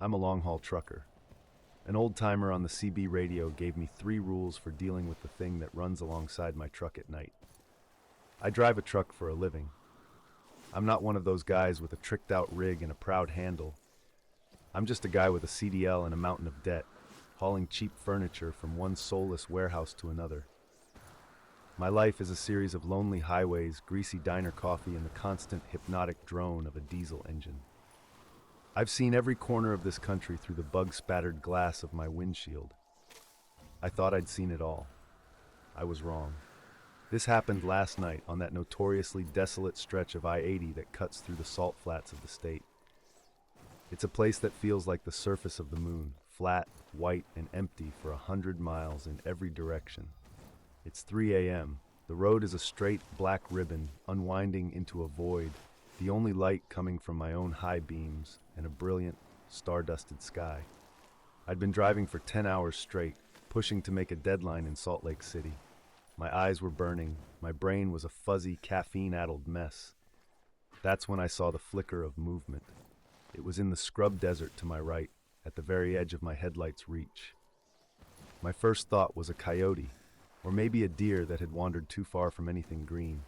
I'm a long-haul trucker. An old-timer on the CB radio gave me 3 rules for dealing with the thing that runs alongside my truck at night. I drive a truck for a living. I'm not one of those guys with a tricked-out rig and a proud handle. I'm just a guy with a CDL and a mountain of debt, hauling cheap furniture from one soulless warehouse to another. My life is a series of lonely highways, greasy diner coffee, and the constant hypnotic drone of a diesel engine. I've seen every corner of this country through the bug-spattered glass of my windshield. I thought I'd seen it all. I was wrong. This happened last night on that notoriously desolate stretch of I-80 that cuts through the salt flats of the state. It's a place that feels like the surface of the moon, flat, white, and empty for 100 miles in every direction. It's 3 a.m. The road is a straight black ribbon unwinding into a void, the only light coming from my own high beams and a brilliant, star-dusted sky. I'd been driving for 10 hours straight, pushing to make a deadline in Salt Lake City. My eyes were burning, my brain was a fuzzy, caffeine-addled mess. That's when I saw the flicker of movement. It was in the scrub desert to my right, at the very edge of my headlight's reach. My first thought was a coyote, or maybe a deer that had wandered too far from anything green.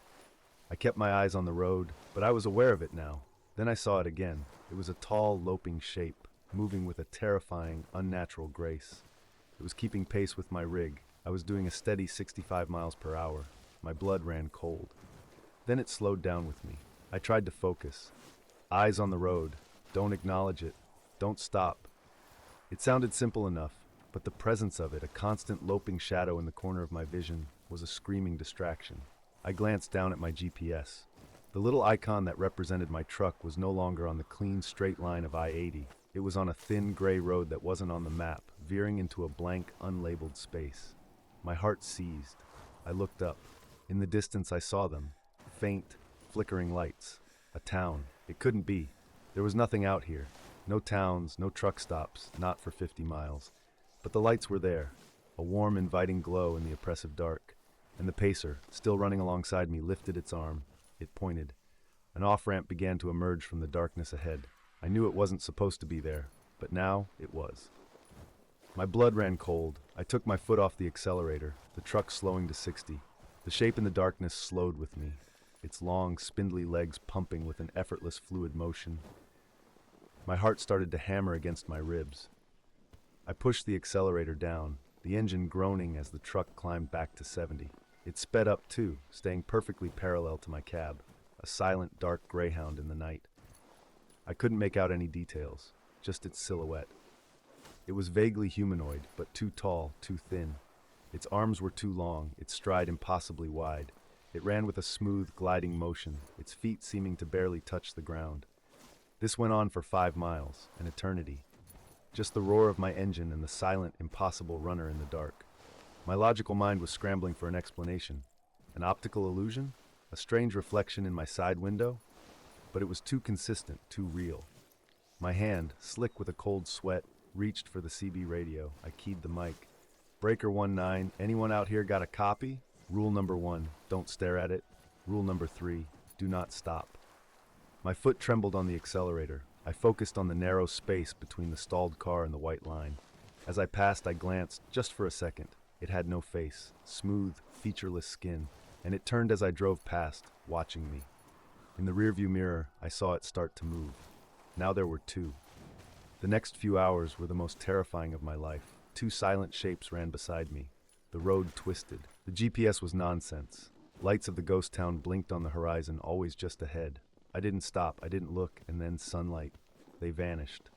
I kept my eyes on the road, but I was aware of it now. Then I saw it again. It was a tall, loping shape, moving with a terrifying, unnatural grace. It was keeping pace with my rig. I was doing a steady 65 miles per hour. My blood ran cold. Then it slowed down with me. I tried to focus. Eyes on the road. Don't acknowledge it. Don't stop. It sounded simple enough, but the presence of it, a constant loping shadow in the corner of my vision, was a screaming distraction. I glanced down at my GPS. The little icon that represented my truck was no longer on the clean, straight line of I-80. It was on a thin, gray road that wasn't on the map, veering into a blank, unlabeled space. My heart seized. I looked up. In the distance, I saw them. Faint, flickering lights. A town. It couldn't be. There was nothing out here. No towns, no truck stops, not for 50 miles. But the lights were there, a warm, inviting glow in the oppressive dark. And the pacer, still running alongside me, lifted its arm. It pointed. An off-ramp began to emerge from the darkness ahead. I knew it wasn't supposed to be there, but now it was. My blood ran cold. I took my foot off the accelerator, the truck slowing to 60. The shape in the darkness slowed with me, its long, spindly legs pumping with an effortless fluid motion. My heart started to hammer against my ribs. I pushed the accelerator down, the engine groaning as the truck climbed back to 70. It sped up too, staying perfectly parallel to my cab, a silent, dark greyhound in the night. I couldn't make out any details, just its silhouette. It was vaguely humanoid, but too tall, too thin. Its arms were too long, its stride impossibly wide. It ran with a smooth, gliding motion, its feet seeming to barely touch the ground. This went on for 5 miles, an eternity. Just the roar of my engine and the silent, impossible runner in the dark. My logical mind was scrambling for an explanation. An optical illusion? A strange reflection in my side window? But it was too consistent, too real. My hand, slick with a cold sweat, reached for the CB radio. I keyed the mic. Breaker 19, anyone out here got a copy? Rule number 1, don't stare at it. Rule number 3, do not stop. My foot trembled on the accelerator. I focused on the narrow space between the stalled car and the white line. As I passed, I glanced, just for a second. It had no face, smooth, featureless skin, and it turned as I drove past, watching me. In the rearview mirror, I saw it start to move. Now there were 2. The next few hours were the most terrifying of my life. 2 silent shapes ran beside me. The road twisted. The GPS was nonsense. Lights of the ghost town blinked on the horizon, always just ahead. I didn't stop, I didn't look, and then sunlight. They vanished.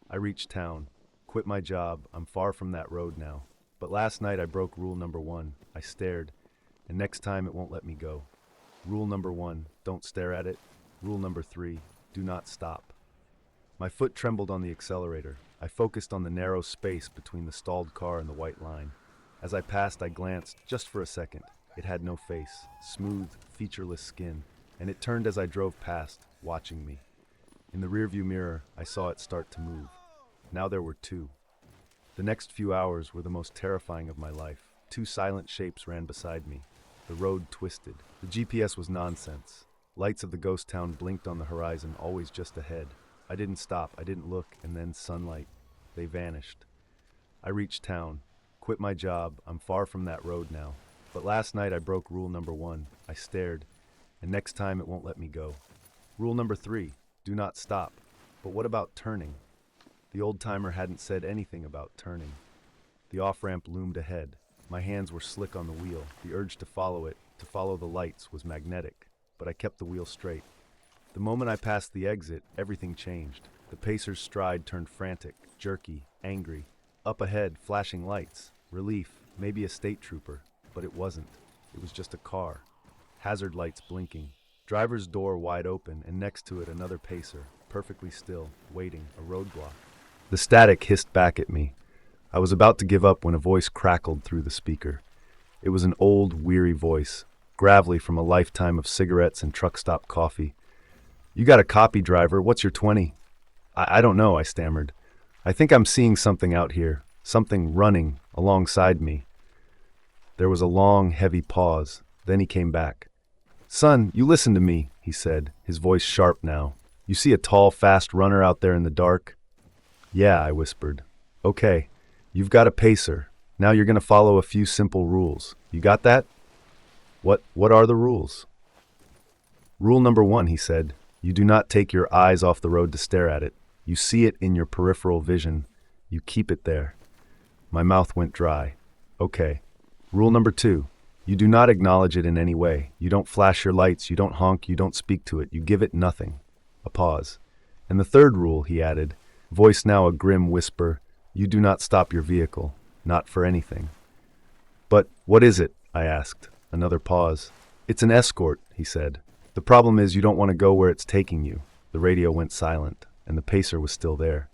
I reached town. Quit my job. I'm far from that road now. But last night I broke rule number 1. I stared, and next time it won't let me go. Rule number 1, don't stare at it. Rule number 3, do not stop. My foot trembled on the accelerator. I focused on the narrow space between the stalled car and the white line. As I passed, I glanced, just for a second. It had no face, smooth, featureless skin, and it turned as I drove past, watching me. In the rearview mirror, I saw it start to move. Now there were 2. The next few hours were the most terrifying of my life. 2 silent shapes ran beside me. The road twisted. The GPS was nonsense. Lights of the ghost town blinked on the horizon, always just ahead. I didn't stop, I didn't look, and then sunlight. They vanished. I reached town, quit my job, I'm far from that road now. But last night I broke rule number 1. I stared, and next time it won't let me go. Rule number 3, do not stop. But what about turning? The old-timer hadn't said anything about turning. The off-ramp loomed ahead. My hands were slick on the wheel. The urge to follow it, to follow the lights, was magnetic, but I kept the wheel straight. The moment I passed the exit, everything changed. The pacer's stride turned frantic, jerky, angry. Up ahead, flashing lights. Relief, maybe a state trooper. But it wasn't. It was just a car. Hazard lights blinking. Driver's door wide open, and next to it another pacer, perfectly still, waiting, a roadblock. The static hissed back at me. I was about to give up when a voice crackled through the speaker. It was an old, weary voice, gravelly from a lifetime of cigarettes and truck stop coffee. "You got a copy, driver. What's your 20? I don't know," I stammered. "I think I'm seeing something out here, something running alongside me." There was a long, heavy pause. Then he came back. "Son, you listen to me," he said, his voice sharp now. "You see a tall, fast runner out there in the dark?" "Yeah," I whispered. "Okay, you've got a pacer. Now you're going to follow a few simple rules. You got that?" What are the rules?" "Rule number 1, he said. You do not take your eyes off the road to stare at it. You see it in your peripheral vision. You keep it there." My mouth went dry. "Okay." "Rule number 2. You do not acknowledge it in any way. You don't flash your lights, you don't honk, you don't speak to it. You give it nothing." A pause. "And the 3rd rule," he added, voice now a grim whisper, "you do not stop your vehicle. Not for anything." "But what is it?" I asked. Another pause. "It's an escort," he said. "The problem is you don't want to go where it's taking you." The radio went silent, and the pacer was still there.